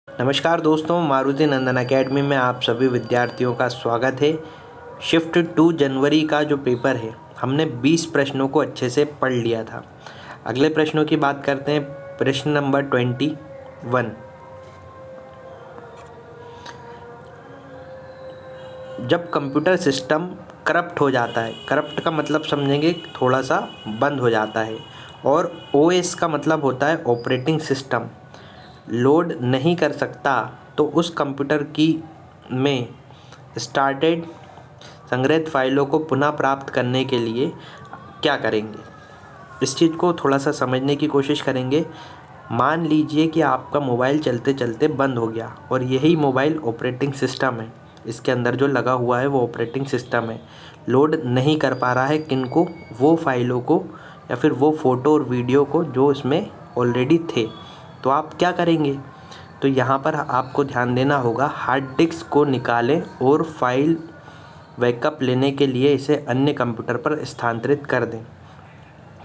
नमस्कार दोस्तों, मारुति नंदन एकेडमी में आप सभी विद्यार्थियों का स्वागत है। शिफ्ट 2 जनवरी का जो पेपर है, हमने 20 प्रश्नों को अच्छे से पढ़ लिया था। अगले प्रश्नों की बात करते हैं। प्रश्न नंबर 21। जब कंप्यूटर सिस्टम करप्ट हो जाता है, करप्ट का मतलब समझेंगे थोड़ा सा बंद हो जाता है, और ओएस का मतलब होता है ऑपरेटिंग सिस्टम, लोड नहीं कर सकता, तो उस कंप्यूटर की में स्टार्टेड संग्रहित फाइलों को पुनः प्राप्त करने के लिए क्या करेंगे। इस चीज़ को थोड़ा सा समझने की कोशिश करेंगे। मान लीजिए कि आपका मोबाइल चलते चलते बंद हो गया और यही मोबाइल ऑपरेटिंग सिस्टम है, इसके अंदर जो लगा हुआ है वो ऑपरेटिंग सिस्टम है, लोड नहीं कर पा रहा है किनको, वो फाइलों को या फिर वो फ़ोटो और वीडियो को जो इसमें ऑलरेडी थे। तो आप क्या करेंगे? तो यहाँ पर आपको ध्यान देना होगा, हार्ड डिस्क को निकालें और फाइल बैकअप लेने के लिए इसे अन्य कंप्यूटर पर स्थानांतरित कर दें।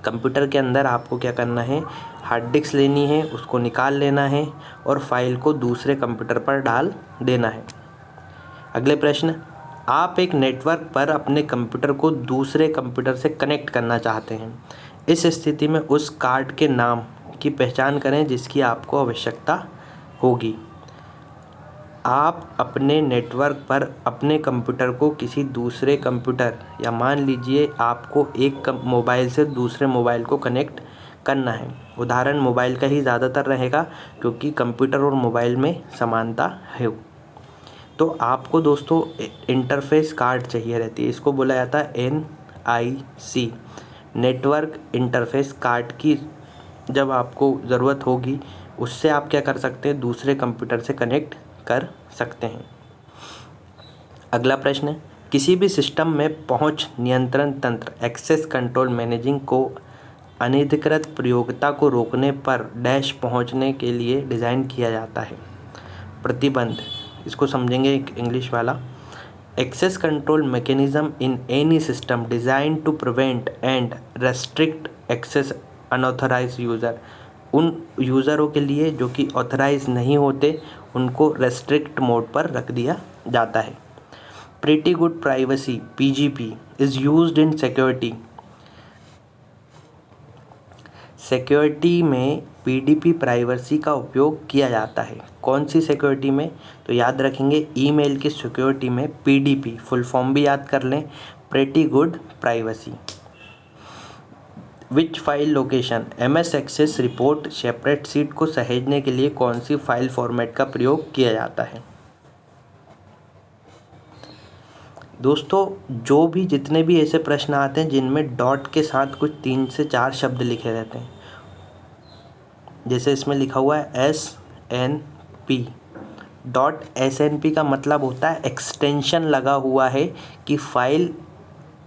कंप्यूटर के अंदर आपको क्या करना है, हार्ड डिस्क लेनी है, उसको निकाल लेना है और फाइल को दूसरे कंप्यूटर पर डाल देना है। अगले प्रश्न, आप एक नेटवर्क पर अपने कंप्यूटर को दूसरे कंप्यूटर से कनेक्ट करना चाहते हैं। इस स्थिति में उस कार्ड के नाम की पहचान करें जिसकी आपको आवश्यकता होगी। आप अपने नेटवर्क पर अपने कंप्यूटर को किसी दूसरे कंप्यूटर या मान लीजिए आपको एक मोबाइल से दूसरे मोबाइल को कनेक्ट करना है। उदाहरण मोबाइल का ही ज़्यादातर रहेगा क्योंकि कंप्यूटर और मोबाइल में समानता है। तो आपको दोस्तों इंटरफेस कार्ड चाहिए रहती है, इसको बोला जाता है NIC, नेटवर्क इंटरफेस कार्ड की जब आपको ज़रूरत होगी उससे आप क्या कर सकते हैं, दूसरे कंप्यूटर से कनेक्ट कर सकते हैं। अगला प्रश्न, किसी भी सिस्टम में पहुंच नियंत्रण तंत्र एक्सेस कंट्रोल मैनेजिंग को अनधिकृत प्रयोगता को रोकने पर डैश पहुंचने के लिए डिज़ाइन किया जाता है। प्रतिबंध, इसको समझेंगे एक इंग्लिश वाला। Access control mechanism in any system design to prevent and restrict access unauthorise user, उन यूज़रों के लिए जो कि ऑथराइज नहीं होते उनको रेस्ट्रिक्ट मोड पर रख दिया जाता है। Pretty good privacy PGP is used in security में PDP प्राइवेसी का उपयोग किया जाता है। कौन सी सिक्योरिटी में? तो याद रखेंगे ईमेल की सिक्योरिटी में PDP, फुल फॉर्म भी याद कर लें, pretty good privacy. Which file location MS access report separate sheet को सहेजने के लिए कौन सी फाइल फॉर्मेट का प्रयोग किया जाता है। दोस्तों जो भी जितने भी ऐसे प्रश्न आते हैं जिनमें डॉट के साथ कुछ 3 से 4 शब्द लिखे रहते हैं, जैसे इसमें लिखा हुआ है SNP, .SNP का मतलब होता है एक्सटेंशन लगा हुआ है कि फाइल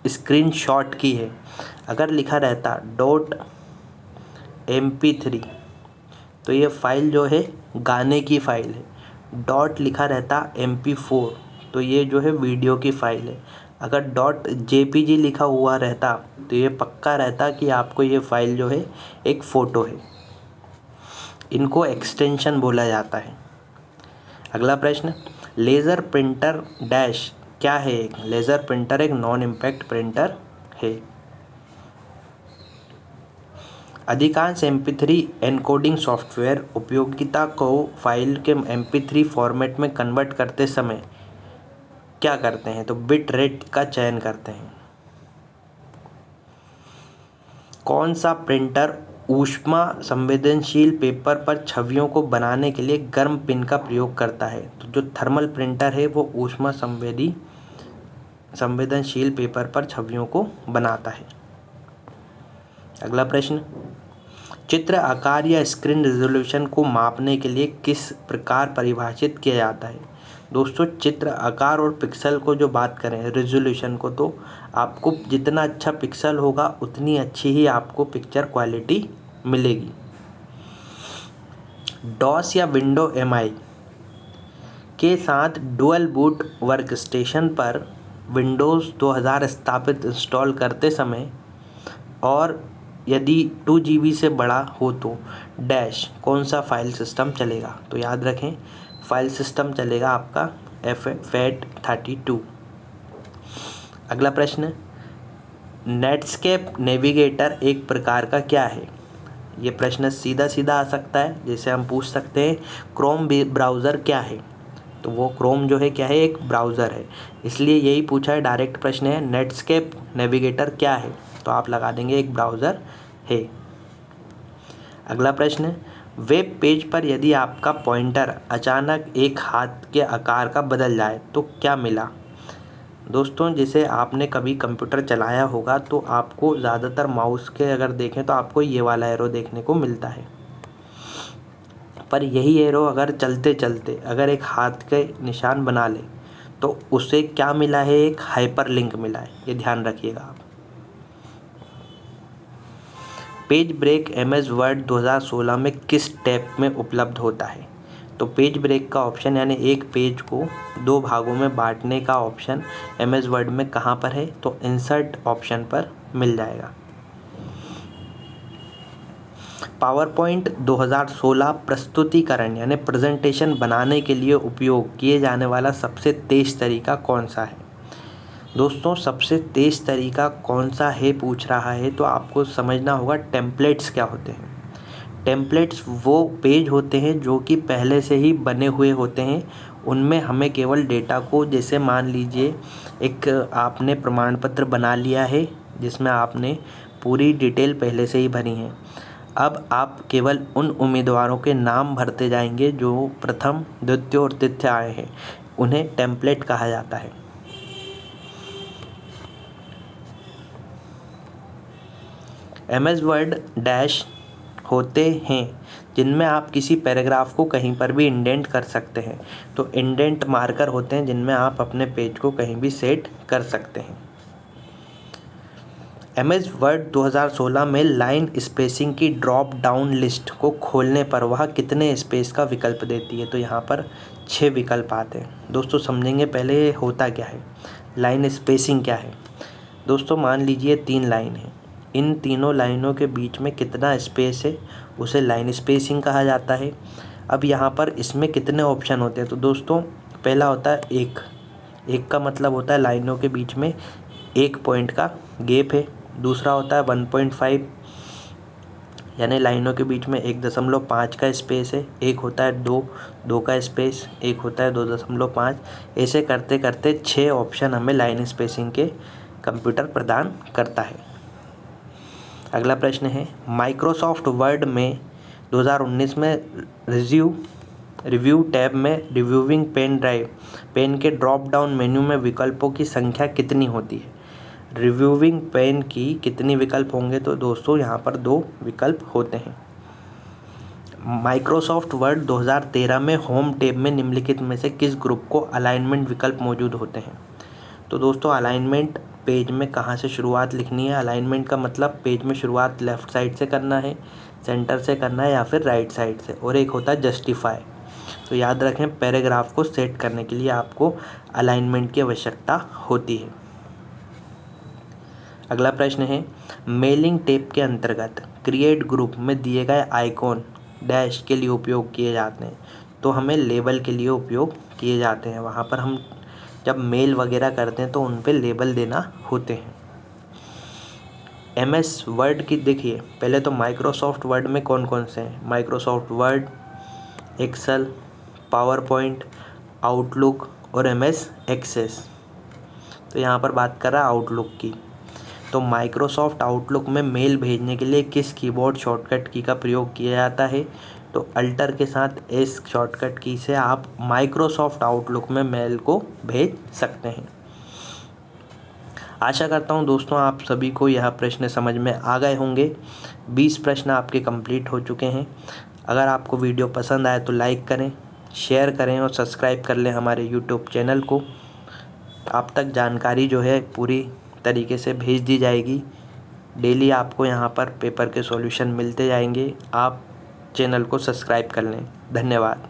स्क्रीनशॉट की है। अगर लिखा रहता .MP3 तो ये फाइल जो है गाने की फ़ाइल है। डॉट लिखा रहता MP4 तो ये जो है वीडियो की फ़ाइल है। अगर .JPG लिखा हुआ रहता तो ये पक्का रहता कि आपको ये फ़ाइल जो है एक फ़ोटो है। इनको एक्सटेंशन बोला जाता है। अगला प्रश्न, लेज़र प्रिंटर डैश क्या है? लेज़र प्रिंटर एक नॉन इम्पैक्ट प्रिंटर है। अधिकांश MP3 एन्कोडिंग सॉफ्टवेयर उपयोगिता को फाइल के MP3 फॉर्मेट में कन्वर्ट करते समय क्या करते हैं? तो बिट रेट का चयन करते हैं। कौन सा प्रिंटर ऊष्मा संवेदनशील पेपर पर छवियों को बनाने के लिए गर्म पिन का प्रयोग करता है? तो जो थर्मल प्रिंटर है वो ऊष्मा संवेदनशील पेपर पर छवियों को बनाता है। अगला प्रश्न, चित्र आकार या स्क्रीन रिजोल्यूशन को मापने के लिए किस प्रकार परिभाषित किया जाता है? दोस्तों चित्र आकार और पिक्सल को जो बात करें रिजोल्यूशन को, तो आपको जितना अच्छा पिक्सल होगा उतनी अच्छी ही आपको पिक्चर क्वालिटी मिलेगी। डॉस या विंडो MI के साथ डुअल बूट वर्कस्टेशन पर विंडोज़ 2000 स्थापित इंस्टॉल करते समय और यदि 2 GB से बड़ा हो तो डैश कौन सा फाइल सिस्टम चलेगा। तो याद रखें फाइल सिस्टम चलेगा आपका FAT32। अगला प्रश्न, नेटस्केप नेविगेटर एक प्रकार का क्या है। ये प्रश्न सीधा सीधा आ सकता है, जैसे हम पूछ सकते हैं क्रोम ब्राउज़र क्या है। तो वो क्रोम जो है क्या है, एक ब्राउज़र है, इसलिए यही पूछा है। डायरेक्ट प्रश्न है नेटस्केप नेविगेटर क्या है, तो आप लगा देंगे एक ब्राउज़र है। अगला प्रश्न, वेब पेज पर यदि आपका पॉइंटर अचानक एक हाथ के आकार का बदल जाए तो क्या मिला। दोस्तों जैसे आपने कभी कंप्यूटर चलाया होगा तो आपको ज़्यादातर माउस के अगर देखें तो आपको ये वाला एरो देखने को मिलता है, पर यही एरो अगर चलते चलते अगर एक हाथ के निशान बना ले तो उसे क्या मिला है, एक हाइपरलिंक मिला है। ये ध्यान रखिएगा आप। पेज ब्रेक MS वर्ड 2016 में किस टैब में उपलब्ध होता है। तो पेज ब्रेक का ऑप्शन यानी एक पेज को 2 भागों में बांटने का ऑप्शन MS वर्ड में कहाँ पर है, तो इंसर्ट ऑप्शन पर मिल जाएगा। पावर पॉइंट 2016 प्रस्तुतिकरण यानी प्रेजेंटेशन बनाने के लिए उपयोग किए जाने वाला सबसे तेज़ तरीका कौन सा है। दोस्तों सबसे तेज़ तरीका कौन सा है पूछ रहा है, तो आपको समझना होगा टेम्पलेट्स क्या होते हैं। टेम्पलेट्स वो पेज होते हैं जो कि पहले से ही बने हुए होते हैं, उनमें हमें केवल डेटा को, जैसे मान लीजिए एक आपने प्रमाण पत्र बना लिया है जिसमें आपने पूरी डिटेल पहले से ही भरी है। अब आप केवल उन उम्मीदवारों के नाम भरते जाएंगे जो प्रथम द्वितीय और तृतीय आए हैं, उन्हें टेम्पलेट कहा जाता है। MS वर्ड डैश होते हैं जिनमें आप किसी पैराग्राफ को कहीं पर भी इंडेंट कर सकते हैं। तो इंडेंट मार्कर होते हैं जिनमें आप अपने पेज को कहीं भी सेट कर सकते हैं। MS वर्ड 2016 में लाइन स्पेसिंग की ड्रॉप डाउन लिस्ट को खोलने पर वह कितने स्पेस का विकल्प देती है। तो यहाँ पर 6 विकल्प आते हैं। दोस्तों समझेंगे पहले होता क्या है, लाइन स्पेसिंग क्या है। दोस्तों मान लीजिए 3 लाइन है, इन तीनों लाइनों के बीच में कितना स्पेस है उसे लाइन स्पेसिंग कहा जाता है। अब यहाँ पर इसमें कितने ऑप्शन होते हैं, तो दोस्तों पहला होता है एक का मतलब होता है लाइनों के बीच में 1 पॉइंट का गैप है। दूसरा होता है 1.5 यानी लाइनों के बीच में 1.5 का स्पेस है। एक होता है 2 का स्पेस, एक होता है 2.5। ऐसे करते करते 6 ऑप्शन हमें लाइन स्पेसिंग के कंप्यूटर प्रदान करता है। अगला प्रश्न है, माइक्रोसॉफ्ट वर्ड में 2019 में रिव्यू टैब में रिव्यूइंग पेन के ड्रॉप डाउन मेन्यू में विकल्पों की संख्या कितनी होती है। रिव्यूइंग पेन की कितनी विकल्प होंगे, तो दोस्तों यहाँ पर 2 विकल्प होते हैं। माइक्रोसॉफ्ट वर्ड 2013 में होम टैब में निम्नलिखित में से किस ग्रुप को अलाइनमेंट विकल्प मौजूद होते हैं। तो दोस्तों अलाइनमेंट पेज में कहाँ से शुरुआत लिखनी है। अलाइनमेंट का मतलब पेज में शुरुआत लेफ़्ट साइड से करना है, सेंटर से करना है या फिर राइट साइड से। और एक होता है जस्टिफाई। तो याद रखें पैराग्राफ को सेट करने के लिए आपको अलाइनमेंट की आवश्यकता होती है। अगला प्रश्न है, मेलिंग टेप के अंतर्गत क्रिएट ग्रुप में दिए गए आइकॉन डैश के लिए उपयोग किए जाते हैं। तो हमें लेबल के लिए उपयोग किए जाते हैं। वहाँ पर हम जब मेल वगैरह करते हैं तो उन पे लेबल देना होते हैं। MS वर्ड की देखिए पहले तो माइक्रोसॉफ्ट वर्ड में कौन कौन से हैं। Microsoft Word, Excel, power point, Outlook और MS एक्सेस। तो यहाँ पर बात कर रहा है आउटलुक की। तो माइक्रोसॉफ्ट आउटलुक में मेल भेजने के लिए किस कीबोर्ड शॉर्टकट की का प्रयोग किया जाता है। तो अल्टर के साथ S शॉर्टकट की से आप माइक्रोसॉफ्ट आउटलुक में मेल को भेज सकते हैं। आशा करता हूं दोस्तों आप सभी को यह प्रश्न समझ में आ गए होंगे। 20 प्रश्न आपके कंप्लीट हो चुके हैं। अगर आपको वीडियो पसंद आए तो लाइक करें, शेयर करें और सब्सक्राइब कर लें हमारे यूट्यूब चैनल को। आप तक जानकारी जो है पूरी तरीके से भेज दी जाएगी। डेली आपको यहाँ पर पेपर के सॉल्यूशन मिलते जाएंगे। आप चैनल को सब्सक्राइब कर लें। धन्यवाद।